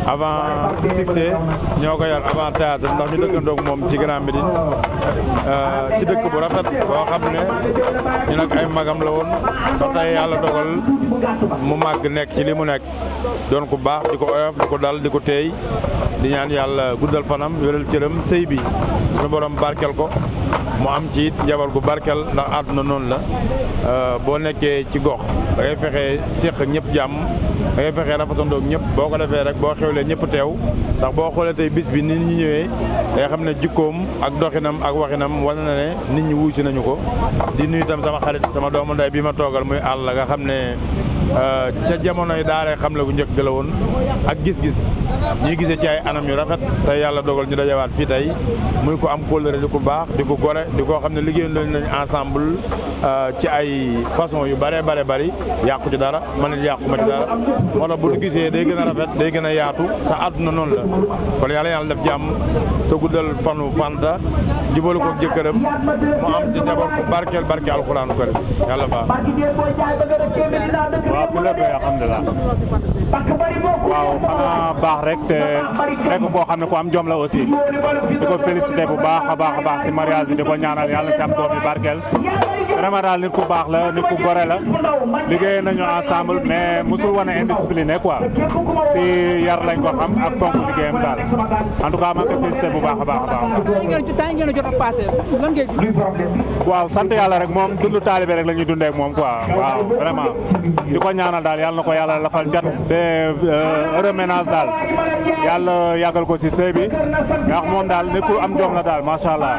avant succès ñoo ko yar avant théâtre ndax ñu dëkkandoog moom ci Grand Médine ci dëkk bu rafet boo xam ne ñu nag ay magam la woon ba tey yàlla dogal mu màgg nekk ci li mu nekk doon ku baax di ko oyof di ko dal di ko teey di ñaan yàlla guddal fanam wéral cëram sëy bi suñu borom barkel ko mu am ci it njaboot gu barkel ndax àdduna noonu la boo nekkee ci gox da ngay fexe séq ñëpp jàmm da ngay fexe rafetandoog ñëpp boo ko defee rek boo xewlee ñëpp teew ndax boo xoolee tey bis bi nit ñi ñëwee day xam ne jikkoom ak doxinam ak waxinam wane na ne nit ñi wuusi nañu ko di nuyu itam sama xarit sama doomu ndey bi ma toogal muy àll nga xam ne ca jamonoy daaree xam la bu njëkk la woon ak gis-gis ñuy gisee ci ay anam yu rafet tey yàlla dogal ñu dajawaat fii tey muy ko am kóllëre di ko baax di ko gore di koo xam ne liggéey nañu ensemble ci ay façon yu bare bari yàqu ci dara man it yàqu ma ci dara moo tax bu ñu gisee day gën a rafet day gën a yaatu te àdduna noonu la kon yàlla def jàmm te guddal fanu Fanta jubalu ko jëkkëram mu am ci njaboot ko barkeel alxuraanu karim yàlla baax. waaw fi lépp alhamdulilah waaw xanaa baax rek te nekk koo xam ne ku am jom la aussi di ko félicité bu baax a baax si mariage bi di ko ñaanal yàlla si am doom yu barkeel vraiment daal nit ku baax la nit ku gore la liggéey nañu ensemble mais musul wane indiscipliné quoi si yar lañ ko xam ak fonk liggéeyam daal en tout cas maa ngi koy félicité bu baax a baax. ngeen jot a passé lan ngay gis. waaw sant yàlla rek moom dundu taalibe rek la ñuy dundee ak moom quoi waaw vraiment di ko ñaanal daal yàlla na ko yàlla lafal cat te heureux ménage daal yàlla yàggal ko si sëy bi nga wax moom daal nit ku am jom la daal macha allah.